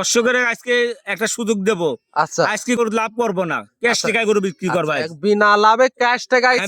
দর্শকের আজকে একটা সুযোগ দেব। আচ্ছা আজকে গরু লাভ করবো না, ক্যাশ টাকায় গরু বিক্রি করবো। বিনা লাভে ক্যাশ টাকায়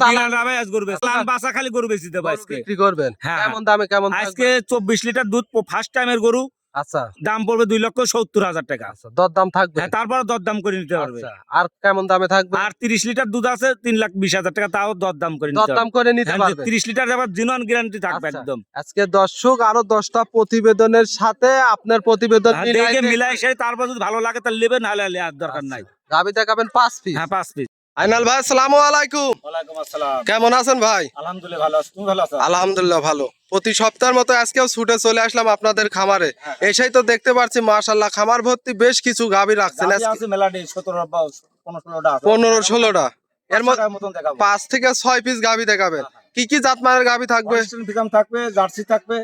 বাসা খালি গরু বেশি দেবো আজকে। বিক্রি করবেন। হ্যাঁ, কেমন দামে কেমন আজকে 24 লিটার দুধ ফার্স্ট টাইমের গরু, আচ্ছা দাম পড়বে 2,70,000 টাকা। দরদাম থাকবে। হ্যাঁ, তারপর দরদাম করে নিতে পারবে। আর কেমন দামে থাকবে? আর 30 লিটার দুধ আছে 3,20,000 টাকা, তাও দরদাম করে নিতে দরদাম পারবে। করে নিতে হ্যাঁ, পারবে। 30 লিটার আবার জিনুইন গ্যারান্টি থাকবে আচ্ছা, একদম। আজকে দর্শক আরো 10টা প্রতিবেদনের সাথে আপনার প্রতিবেদন হ্যাঁ, দেখে মিলাই সেই তারপর যদি ভালো লাগে তাহলে নেবে, নাহলে আর দরকার নাই। গাবি দেখাবেন 5 পিস। হ্যাঁ, 5 পিস। আইনাল ভাই আসসালামু আলাইকুম। ওয়ালাইকুম আসসালাম। কেমন আছেন ভাই? আলহামদুলিল্লাহ ভালো আছি, তুমি ভালো আছো? আলহামদুলিল্লাহ ভালো। প্রতি সপ্তাহের মতো আজকেও ছুটে চলে আসলাম আপনাদের খামারে। এসেই তো দেখতে পাচ্ছি মাশাআল্লাহ খামার ভর্তি বেশ কিছু গাবি রাখছেন। গাভী আছে মেলাডি 17 বা 15-16টা আছে। 15-16টা এর মধ্যে মতন দেখাবো। 5 থেকে 6 পিস গাবি দেখাবেন। কি কি জাতমানের গাবি থাকবে? হলস্টাইন ফ্রিজিয়ান থাকবে, জার্সি থাকবে।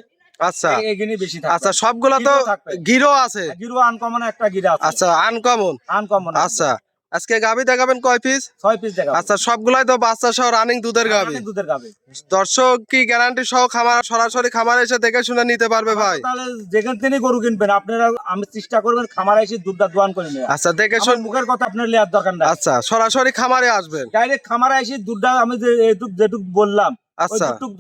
আচ্ছা এগিনি বেশি থাকবে। আচ্ছা সবগুলা তো গিরো থাকবে। গিরো আছে। গিরো আনকমন একটা গিরা আছে। আচ্ছা আনকমন। আনকমন। আচ্ছা আজকে গাবি দেখাবেন কয় পিস? 6 পিস দেখাবো। আচ্ছা সবগুলাই তো বাচ্চা সহ রানিং দুধের গাবি। অনেক দুধের গাভী। দর্শক কি গ্যারান্টি সহ খামার সরাসরি খামারে এসে দেখে শুনে নিতে পারবে ভাই? তাহলে যেখান থেকে গরু কিনবেন আপনারা, আমি চেষ্টা করবেন খামারে এসে দুধটা দোয়ান করে নিয়ে। আচ্ছা দেখে আমার শুন। মুখের কথা আপনার লেয়ার দরকার নাই। আচ্ছা সরাসরি খামারে আসবেন। ডাইরেক্ট খামারে এসে দুধটা আমি যে যেটুক বললাম, ওই আচ্ছা দুধটুক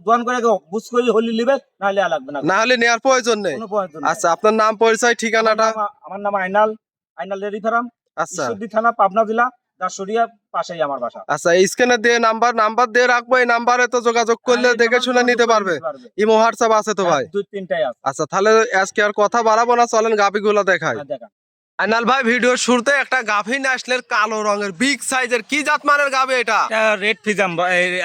দোয়ান করে বুঝ করে হলি লিবে, না হলে আর লাগবে না। না হলে নেওয়ার প্রয়োজন নেই। কোনো প্রয়োজন নাই। আচ্ছা আপনার নাম পরিচয় ঠিকানাটা? আমার নাম আইনাল, আইনাল ডেয়ারি ফার্ম, আচ্ছা ঈশ্বরদী থানা, পাবনা জেলা, দাসুরিয়া পাশেই আমার বাসা। আচ্ছা স্ক্রিনে দিয়ে নাম্বার দিয়ে রাখবো, এই নাম্বারে তো যোগাযোগ করলে হ্যাঁ, এই দেখে নাম্বারে শুনে নিতে যোগাযোগ করে পারবে। নিতে পারবে। ইমো হোয়াটসঅ্যাপ আছে তো ভাই? 2-3টাই আছে। আচ্ছা তাহলে আজকে আর কথা বাড়াবো না, চলেন গাভিগুলো দেখাই। হ্যাঁ, দেখা। আইনাল ভাই ভিডিও শুরুতে একটা গাভী নিয়ে আসলেন কালো রঙের বিগ সাইজের, কি জাত মানের গাভী এটা? রেড ফিজাম,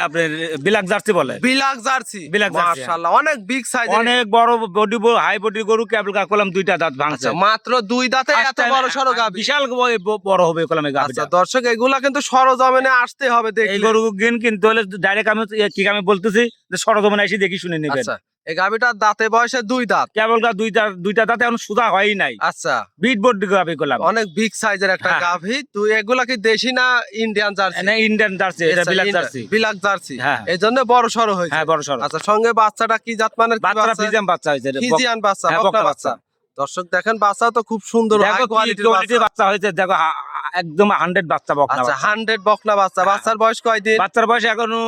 আপনার বিলাক জার্সি বলে। বিলাক জার্সি। বিলাক জার্সি, মাশাআল্লাহ অনেক বিগ সাইজের। অনেক বড় বডি, হাই বডি গরু। কেবল কলম 2টা দাঁত ভাঙছে। আচ্ছা মাত্র 2 দাঁতে এত বড় সরো গাভী। বিশাল বড় হবে কলমে গাভীটা। আচ্ছা দর্শক এগুলা কিন্তু সরজমিনে আসতে হবে এই দেখলে। গরু কিনতে হলে ডাইরেক্ট আমি বলতেছি যে সরজমিনে এসে দেখি শুনে নেবেন। আচ্ছা এই গাভীটার দাঁতে বয়সে 2 দাঁত। কেবল দুইটা দাঁতে এখন সুদা হয়ই নাই। আচ্ছা বিট বডি গাভী কলম। অনেক বিগ সাইজের একটা হ্যাঁ। গাভী। তুই এগুলা কি দেশি না ইন্ডিয়ান জার্সি? না, ইন্ডিয়ান জার্সি, এটা বিলাক জার্সি। বিলাক জার্সি। হ্যাঁ। এইজন্য বড় সরো হয়েছে। হ্যাঁ, বড় সর। আচ্ছা সঙ্গে বাচ্চাটা কি জাত মানের? কি বাচ্চারা বাচ্চা? ফিজিয়াম বাচ্চা হয়েছে। ফিজিয়ান বাচ্চা, হ্যাঁ, বকনা বকনা বাচ্চা। বাচ্চা। দর্শক দেখেন বাচ্চা তো খুব সুন্দর হাই দেখো কি কোয়ালিটির কোয়ালিটির বাচ্চা। বাচ্চা হয়েছে, দেখো একদম 100 বাচ্চা বকনা আচ্ছা বাচ্চা। 100 বকনা বাচ্চা। বাচ্চার বয়স কয়দিন? বাচ্চার বয়স এখনো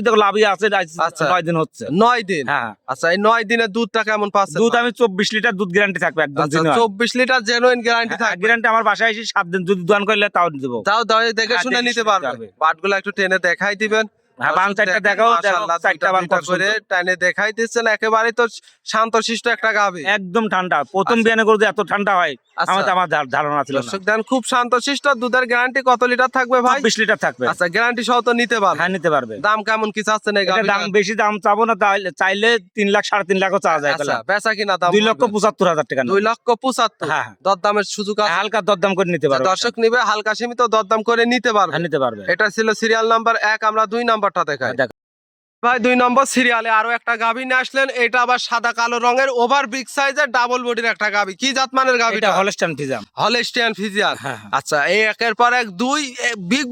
দেখো লাভই আছে, আচ্ছা। 9 দিন হচ্ছে। 9 দিন। হ্যাঁ, আচ্ছা এই 9 দিনের দুধটা কেমন পাচ্ছেন? দুধ আমি 24 লিটার দুধ গ্যারান্টি থাকবে একদম। আচ্ছা 24 লিটার জেনুইন গ্যারান্টি থাকবে। গ্যারান্টি আমার বাসায় এসে 7 দিন যদি দোয়ান করলে তাও দেবো। তাও দেখে হ্যাঁ, শুনে দেখে নিতে শুনে পারবে। পারবে। বাটগুলো একটু টেনে দেখাই দিবেন। হ্যাঁ, বান চারটা দেখাও, মাশাআল্লাহ, চারটা বান দুইটা কত করে সুন্দর। টেনে দেখাই দিচ্ছেন। একেবারে তো শান্তশিষ্ট একটা গাভী। একদম ঠান্ডা। প্রথম আচ্ছা। বিয়ানে গরু যে এত ঠান্ডা হয় আচ্ছা। আমার ধারণা ছিল না। দর্শক দেন খুব শান্তশিষ্ট। দুধের গ্যারান্টি কত লিটার থাকবে ভাই? 24 লিটার থাকবে। আচ্ছা গ্যারান্টি সহ তো নিতে পারবে। হ্যাঁ, নিতে পারবে। দাম কেমন কি চাচ্ছেন এই এটা গাভীটার? দাম বেশি দাম চাবো না, তাহলে চাইলে 3 লাখ 3.5 লাখও চাওয়া যায়। আচ্ছা বেচা কিনা দাম 2,75,000 টাকা। 2,75,000। হ্যাঁ। দরদামের সুযোগ আছে। হালকা দরদাম করে নিতে পারবে। দর্শক নিবে হালকা সীমিত দরদাম করে নিতে পারবে। হ্যাঁ, নিতে পারবে। এটা ছিল সিরিয়াল নাম্বার 1। আমরা 2 নাম্বারটা দেখাই। দেখো। ভাই 2 নম্বর সিরিয়ালে আরো একটা গাভী নিয়ে আসলেন। এটা আবার সাদা কালো রঙের ওভার বিগ সাইজের ডাবল বডির একটা গাভী। কি জাত মানের গাভীটা? এটা হলস্টাইন ফ্রিজিয়ান। Holstein Friesian. হ্যাঁ। আচ্ছা এই একের পর এক 2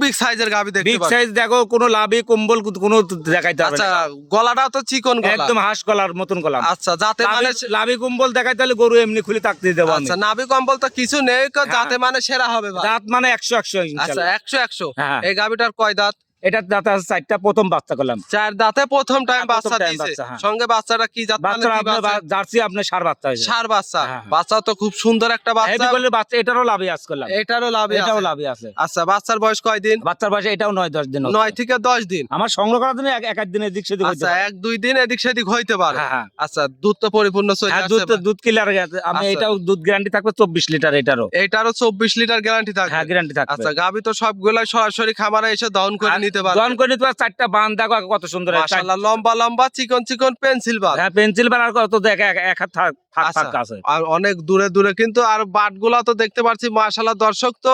বিগ সাইজের গাভী দেখতে বিগ পাচ্ছি। সাইজ দেখো, কোনো লাভে কম্বল কোনো দেখাইতে হবে আচ্ছা না। গলাটাও তো চিকন গলা। একদম হাঁস গলার মতন গলা। আচ্ছা যাতে মানে লাভে কম্বল দেখাইতে হলে গরু এমনি খুলে থাকতে দেবো আমি। আচ্ছা নাভি কম্বল তো কিছু নেই, যাতে মানে সেরা হবে ভাই। দাঁত মানে 100 আচ্ছা ইনশাআল্লাহ। 100। হ্যাঁ। এই গাভীটার কয় দাঁত? এটার দাঁত আছে 4টা, প্রথম বাচ্চা করলাম। 4 দাঁতে প্রথম টাইম হ্যাঁ, প্রথম বাচ্চা time দিয়েছে। বাচ্চা, হ্যাঁ। সঙ্গে বাচ্চাটা কি জাত মানের? বাচ্চারা কি আপনার বাচ্চা? জার্সি আপনার সার বাচ্চা হয়েছে। ষাঁড় বাচ্চা। হ্যাঁ। বাচ্চা তো খুব সুন্দর একটা বাচ্চা। হেভি করলে বাচ্চা, এটারও লাভই আজ করলাম। এটারও লাভই এটাও আছে। লাভই আছে। আচ্ছা বাচ্চার বয়স কয়দিন? বাচ্চার বয়সে এটাও 9-10 দিন হচ্ছে। 9 থেকে 10 দিন। আমার সংগ্রহ করার জন্য এক দিন এদিক সেদিক হইতে আচ্ছা পারে। 1-2 দিন এদিক সেদিক হইতে পারে। হ্যাঁ, হ্যাঁ। আচ্ছা দুধ তো পরিপূর্ণ চলে হ্যাঁ, আসছে। দুধ কিলার গেছে। আমি আচ্ছা। এটাও দুধ গ্যারান্টি থাকবে 24 লিটার এটারও। এটারও 24 লিটার গ্যারান্টি থাকবে। হ্যাঁ, গ্যারান্টি থাকবে। আচ্ছা গাভী তো সবগুলাই সরাসরি খামারে এসে দহন করে নিতে পারবে। দহন করে নিতে পারে। 4টা বান দেখো কত সুন্দর। মাশাআল্লাহ লম্বা লম্বা চিকন পেন্সিল বাল। হ্যাঁ, পেন্সিল বান। আর কত দেখ এক হাত ফাঁক আচ্ছা, আছে। আর অনেক দূরে কিন্তু আর বাটগুলা তো দেখতে পাচ্ছি মাশাআল্লাহ। দর্শক তো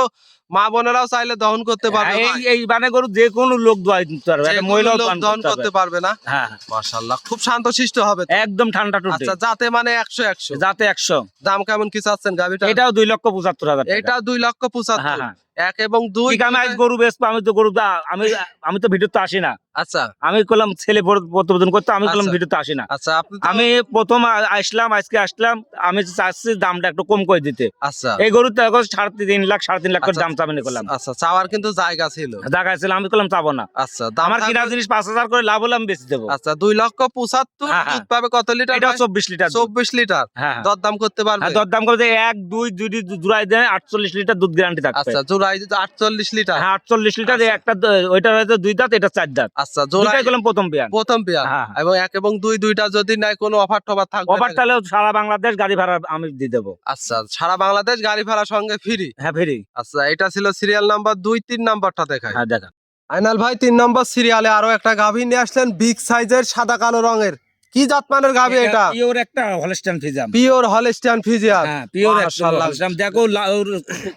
মা বোনেরাও চাইলে দহন করতে পারবে। হ্যাঁ, এই বানে গরু যে কোনো লোক দোয়াই দিতে পারবে। একটা মহিলাও দহন করতে পারবে না। হ্যাঁ, মাশাআল্লাহ খুব শান্তশিষ্ট হবে তো। একদম ঠান্ডা টুটি। আচ্ছা যাতে মানে 100। যাতে 100। দাম কেমন কি চাচ্ছেন গাভীটা? এটাও 2,75,000 টাকা। এটা 2,75,000। হ্যাঁ, হ্যাঁ। 1 এবং 2 ঠিক, আমি আজ গরু বেচবো। আমি তো ভিডিও তো আসি না। আচ্ছা আমি করলাম ছেলে প্রতিবেদন করতে, আমি করলাম আচ্ছা। ভিডিওতে আসি না। আচ্ছা আপনি তো- আমি প্রথম আসলাম, আজকে আসলাম, আমি চাচ্ছি দামটা একটু কম করে দিতে। আচ্ছা এই গরুর তো এখন 3.5 লাখ করে আচ্ছা। দাম চাবেন করলাম, আচ্ছা চাওয়ার কিন্তু জায়গা ছিল। জায়গা ছিল, আমি করলাম চাবো না। আচ্ছা দাম আমার কিনা থাকবে- জিনিস 5,000 করে লাভ হলে আমি বেশি দেবো। আচ্ছা 2,75,000 হ্যাঁ, হ্যাঁ। দুধ পাবে কত লিটার? এটা ভাই? 24 লিটার। 24 লিটার। হ্যাঁ, হ্যাঁ। দরদাম করতে পারবে? হ্যাঁ, দরদাম করে 1, 2 যদি জোড়ায় দেয় 48 লিটার দুধ গ্যারান্টি থাকবে। আচ্ছা জোড়াই 48 লিটার। হ্যাঁ 48 লিটার, আচ্ছা। একটা ওইটা হয়তো 2 দাঁত, এটা 4 দাঁত। আচ্ছা জোড়াই দুটাই করলাম প্রথম বিয়ান। প্রথম পেয়ার। হ্যাঁ, হ্যাঁ। এবং 1 এবং 2 দুইটা যদি নাই কোনো অফার টফার থাকবে? অফার তাহলে সারা বাংলাদেশ গাড়ি ভাড়া আমি দিয়ে দেবো। আচ্ছা সারা বাংলাদেশ গাড়ি ভাড়া সঙ্গে ফ্রি। হ্যাঁ ফ্রি। আচ্ছা এটা ছিল সিরিয়াল নাম্বার 2, 3 নাম্বারটা দেখাই। হ্যাঁ দেখা। আইনাল ভাই 3 নম্বর সিরিয়ালে আরো একটা গাভী নিয়ে আসলেন, বিগ সাইজের সাদা কালো রঙের। কি জাতমানের গাভী এটা? পিওর একটা Holstein Friesian. Pure Holstein Friesian. হ্যাঁ পিওর একটা মাশাআল্লাহ। হলস্টাইন। দেখো ওর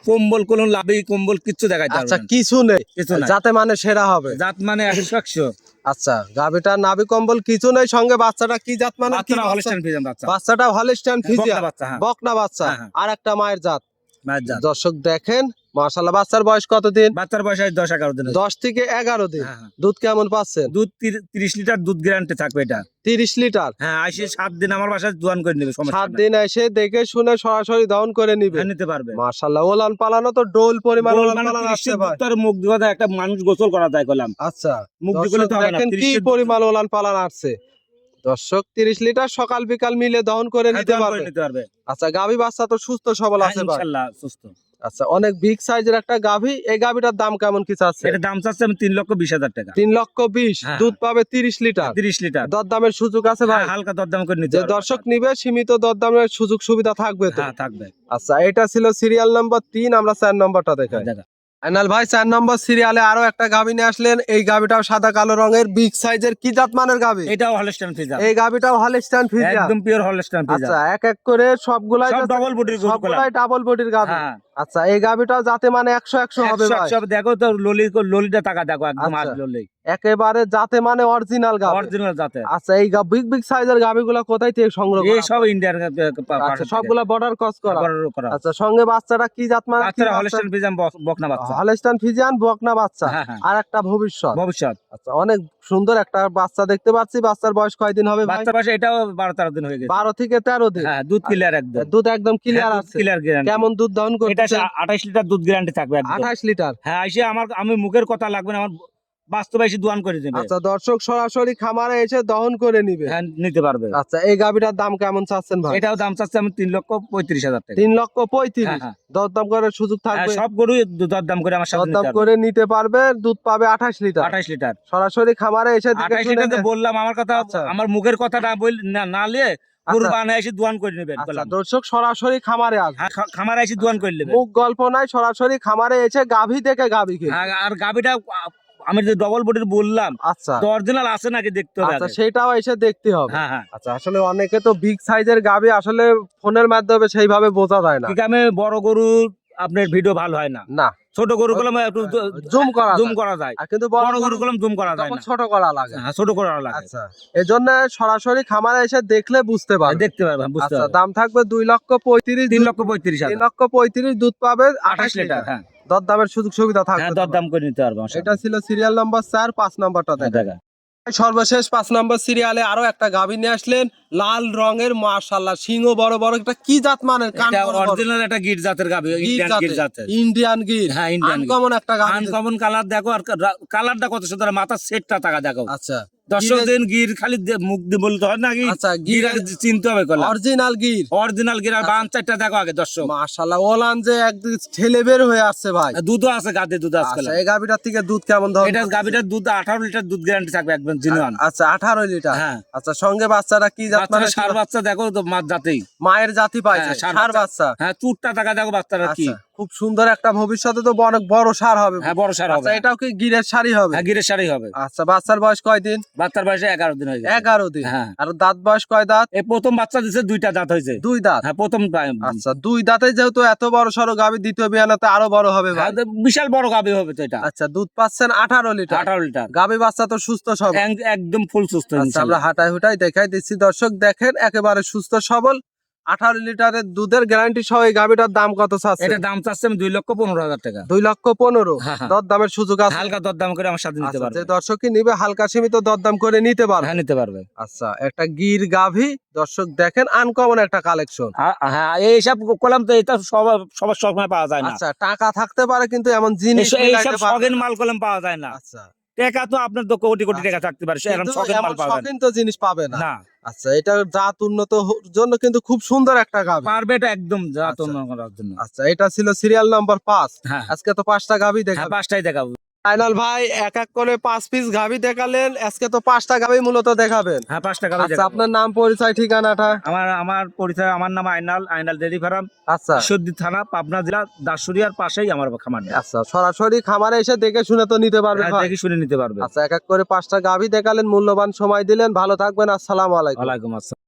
কম্বল কোন লাভি কম্বল কিচ্ছু দেখাইতে আচ্ছা পারবে না। কিছু নেই, কিছু নাই। যাতে মানে সেরা হবে। জাত মানে 100। আচ্ছা গাভীটার নাভি কম্বল কিছু নেই, সঙ্গে বাচ্চাটা কি জাত মানে? বাচ্চারা হলস্টাইন ফ্রিজিয়ান বাচ্চা। বাচ্চাটা হলস্টিয়ান ফ্রিজিয়ান, বকনা বাচ্চা, হ্যাঁ। বকনা বাচ্চা। হ্যাঁ, হ্যাঁ। আর একটা মায়ের জাত। মায়ের জাত। দর্শক দেখেন মাশাআল্লাহ, বাচ্চার বয়স কতদিন? বাচ্চার বয়স 10-11 দিন। 10 থেকে 11 দিন। হ্যাঁ, হ্যাঁ। দুধ কেমন পাচ্ছেন? দুধ 30 লিটার দুধ গ্যারান্টি থাকবে এটা। 30 লিটার। হ্যাঁ আইসে 7 দিন আমার বাসায় দোয়ান করে নেবে, সমস্যা 7 নাই। দিন এসে দেখে শুনে সরাসরি দহন করে নিবে। হ্যাঁ, নিতে পারবে। মাশাআল্লাহ ওলান পালানো তো ডোল পরিমাণ গোল ওলান মানে পালানো 30 আসছে ভাই। দুধ তার মুখ দিয়ে একটা মানুষ গোসল করা যায় কলাম। আচ্ছা মুখ দিয়ে দর্শক তো হবে না। দেখেন কি 30 পরিমাণ ওলান পালান আসছে। দর্শক 30 লিটার সকাল বিকাল মিলে দহন করে হ্যাঁ, নিতে দোয়ান করে পারবে। নিতে পারবে। আচ্ছা গাভী বাচ্চা তো সুস্থ সবল হ্যাঁ, আছে ভাই। ইনশাআল্লাহ সুস্থ। আচ্ছা অনেক বিগ সাইজের একটা গাভী। এই গাভীটার দাম কেমন কি চাচ্ছে? এটা দাম চাচ্ছে আমি 3,20,000 টাকা। 3,20,000। হ্যাঁ, দুধ পাবে 30 লিটার। 30 লিটার। দরদামের সুযোগ আছে ভাই? হ্যাঁ, হালকা দরদাম করে নিতে যে পারবে। দর্শক নিবে সীমিত দরদামের সুযোগ সুবিধা থাকবে তো? হ্যাঁ থাকবে। আচ্ছা এটা ছিল সিরিয়াল নাম্বার 3, আমরা 4 নম্বরটা দেখাই। দেখা। আইনাল ভাই 4 নম্বর সিরিয়ালে আরো একটা গাভী নিয়ে আসলেন। এই গাভীটাও সাদা কালো রঙের, বিগ সাইজের। কি জাত মানের গাভী? এটাও হলস্টাইন ফ্রিজিয়ান। এই গাভীটাও হলস্টাইন ফ্রিজিয়ান। একদম পিওর হলস্টাইন আচ্ছা ফ্রিজিয়ান। এক এক করে সবগুলাই সব ডাবল বডির গরু কলাম। সবগুলাই ডাবল বডির গাভী। হ্যাঁ। আচ্ছা এই গাভীটাও যাতে মানে 100 হবে ভাই। সব দেখো তো ললিটা টাকা দেখো একদম আচ্ছা। আট ললি। একেবারে যাতে মানে অরিজিনাল গাভী। অরিজিনাল জাতের। আচ্ছা এই বিগ বিগ সাইজের গাভীগুলো কোথায় থেকে সংগ্রহ এই করা? সব ইন্ডিয়ার আচ্ছা সবগুলা বর্ডার ক্রস করা। করা। আচ্ছা সঙ্গে বাচ্চাটা কি জাত মানে? বাচ্চারা হলস্টাইন ফ্রিজিয়ান বকনা বাচ্চা। হলস্টাইন ফ্রিজিয়ান বকনা বাচ্চা। হ্যাঁ, হ্যাঁ। আর একটা ভবিষ্যৎ। ভবিষ্যৎ। আচ্ছা অনেক সুন্দর একটা বাচ্চা দেখতে পাচ্ছি। বাচ্চার বয়স কয়দিন হবে ভাই? বাচ্চা পাশে এটাও 12-13 দিন হয়ে গেছে। 12 থেকে 13 দিন। হ্যাঁ দুধ ক্লিয়ার একদম। দুধ একদম ক্লিয়ার আছে। Clear guarantee. কেমন দুধ দহন এটা করতেছে? 28 লিটার দুধ গ্যারান্টি থাকবে একদম। 28 লিটার। হ্যাঁ এসে আমি মুখের কথা লাগবে না, আমার বাস্তবে এসে দোয়ান করে দেবে। আচ্ছা দর্শক সরাসরি খামারে এসে দহন করে নিবে। হ্যাঁ নিতে পারবে। আচ্ছা এই গাভীটার দাম কেমন চাচ্ছেন ভাই? এটাও দাম চাচ্ছে আমি 3,35,000 টাকা। 3,35,000। হ্যাঁ, হ্যাঁ। দরদাম করার সুযোগ হ্যাঁ, থাকবে? সব গরু দরদাম করে আমার সাথে দরদাম নিতে হবে। করে নিতে পারবে। দুধ পাবে 28 লিটার। 28 লিটার। সরাসরি খামারে এসে দেখে 28 শুনে লিটার তো নেবে। বললাম, আমার কথা আচ্ছা। আমার মুখের কথা না নিয়ে গরু আচ্ছা। বানায় এসে দোয়ান করে নেবেন আচ্ছা বললাম। দর্শক সরাসরি খামারে আসবে। হ্যাঁ খামারে এসে দোয়ান করে নেবেন। মুখ গল্প নাই, সরাসরি খামারে এসে গাভী থেকে গাভী কিনবে। হ্যাঁ, আর গাবিটা আমি যে ডবল বডির বললাম আচ্ছা অরিজিনাল আছে নাকি দেখতে হবে আচ্ছা আগে। সেটাও এসে দেখতে হবে। হ্যাঁ হ্যাঁ। আচ্ছা আসলে অনেকে তো বিগ সাইজের গাভী আসলে ফোনের মাধ্যমে সেইভাবে বোঝা যায় না। ঠিক আমি বড় গরু আপনার ভিডিও ভালো হয় না, না ছোট গরু গুলো একটু জুম করা জুম যায়। করা যায়, আর কিন্তু বড় গরু গুলো জুম করা যায় তখন না। ছোট করা লাগে। হ্যাঁ ছোট করা লাগে। আচ্ছা এজন্য সরাসরি খামারে এসে দেখলে বুঝতে পারবে। দেখতে পারবেন বুঝতে আচ্ছা পারবেন। দাম থাকবে 2,35,000। 3,35,000। 3,35,000 দুধ পাবে 28 28 লিটার। লিটার। হ্যাঁ দরদামের সুযোগ সুবিধা থাকবে। হ্যাঁ দরদাম করে নিতে পারবো। এটা ছিল সিরিয়াল নাম্বার 4, 5 নাম্বারটা দেখা। সর্বশেষ 5 নম্বর সিরিয়ালে আরো একটা গাভী নিয়ে আসলেন, লাল রঙের। মাশাআল্লাহ সিংহ বড় বড়। এটা কি জাত মানের? কান এটা বড় বড়। অরিজিনাল একটা গির জাতের গাবি, ইন্ডিয়ান গির জাতের। ইন্ডিয়ান গির। হ্যাঁ ইন্ডিয়ান গির। আনকমন একটা গাভী। আনকমন কালার দেখো, আর কালারটা কত সুন্দর, মাথার সেটটা টাকা দেখো। আচ্ছা দর্শক দিন গির খালি মুখ দিয়ে বলতে হয় নাকি? আচ্ছা, গির আগে চিনতে হবে কলা। অরিজিনাল গির। অরিজিনাল গির। আর বান চারটা দেখো আগে দর্শক। মাশাআল্লাহ ওলান যে একদম ঠেলে বের হয়ে আসছে ভাই। দুধও আছে, গাদে দুধ আছে। আচ্ছা এই গাভীটার থেকে দুধ কেমন ধর? এটা গাবিটার দুধ 18 লিটার দুধ গ্যারান্টি থাকবে একদম জিনুয়ান। আচ্ছা 18 লিটার। হ্যাঁ। আচ্ছা সঙ্গে বাচ্চাটা কি জাত বাচ্চারা মানে? ষাঁড় বাচ্চা দেখো তো, মাছ জাতেই। মায়ের জাতি পাইছে। হ্যাঁ, ষাঁড় ষাঁড় বাচ্চা। হ্যাঁ চুটটা টাকা দেখো বাচ্চারা কি। আচ্ছা খুব সুন্দর একটা, ভবিষ্যতে তো অনেক বড় সার হবে। হ্যাঁ বড় ষাঁড় হবে। আচ্ছা এটাও কি গিরের শাড়ি হবে? হ্যাঁ গিরের শাড়ি হবে। আচ্ছা বাচ্চার বয়স কয়দিন? বাচ্চার বয়সে 11 দিন হয়ে গেছে। 11 দিন। হ্যাঁ। আর দাঁত বয়স কয় দাঁত? এই প্রথম বাচ্চা দিছে, 2টা দাঁত হয়েছে। 2 দাঁত। হ্যাঁ প্রথম আচ্ছা 2 দাঁতে যেহেতু এত বড় সড়ো গাভী, দ্বিতীয় বিয়ানাতে আরো বড় হবে ভাই। হ্যাঁ, তো বিশাল বড় গাবি হবে তো এটা। আচ্ছা দুধ পাচ্ছেন 18 লিটার। 18 লিটার। গাভী বাচ্চা তো সুস্থ সবল। একদম ফুল সুস্থ আচ্ছা আমরা ইনশাআল্লাহ। হাঁটাই হুটাই দেখাই দিচ্ছি। দর্শক দেখেন একেবারে সুস্থ সবল। 18 লিটারের দুধের গ্যারান্টি সহ এই গাভিটার দাম কত চাচ্ছে? এটা দাম চাচ্ছে আমি 2,15,000 টাকা। 2,15,000 হ্যাঁ, হ্যাঁ। দরদামের সুযোগ আছে? হালকা দরদাম করে আমার সাথে নিতে আচ্ছা, পারবে। যে দর্শক কি নিবে হালকা সীমিত দরদাম করে নিতে পারবে। হ্যাঁ, নিতে পারবে। আচ্ছা, একটা গির গাভী দর্শক দেখেন, আনকমন একটা কালেকশন। হ্যাঁ, এইসব করলাম তো, এটা সবার সময় পাওয়া যায় না। আচ্ছা, টাকা থাকতে পারে কিন্তু এমন জিনিস এইসব মিলাইতে পারবে শখের না। মাল কলম পাওয়া যায় না। আচ্ছা, টাকা তো আপনার তো কোটি কোটি টাকা থাকতে পারে, এখন কিন্তু শখের মাল এমন পাওয়া যায় শৌখিন তো জিনিস পাবে না। না। আচ্ছা, এটা জাত উন্নত জন্য কিন্তু খুব সুন্দর একটা গাভী। পারবে এটা একদম জাত আচ্ছা। উন্নয়ন করার জন্য। আচ্ছা, এটা ছিল সিরিয়াল নাম্বার 5। হ্যাঁ, আজকে তো 5টা গাভী হ্যাঁ, দেখাবো। 5টাই দেখাবো। ফাইনাল ভাই, এক এক করে 5 পিস গাভী দেখালেন, আজকে তো 5টা গাভী মূলত দেখাবেন। হ্যাঁ, 5 টাকা আচ্ছা, আপনার নাম পরিচয় ঠিকানাটা? আমার পরিচয়, আমার নাম আইনাল ডেইরি ফার্ম, আচ্ছা ঈশ্বরদী থানা, পাবনা জেলা, দাসুরিয়ার পাশেই আমার খামার। আচ্ছা, সরাসরি খামারে এসে দেখে শুনে তো নিতে পারবে ভাই? দেখে শুনে নিতে পারবে। আচ্ছা, এক এক করে 5টা গাভী দেখালেন, মূল্যবান সময় দিলেন, ভালো থাকবেন, আসসালামু আলাইকুম। ওয়ালাইকুম আসসালাম।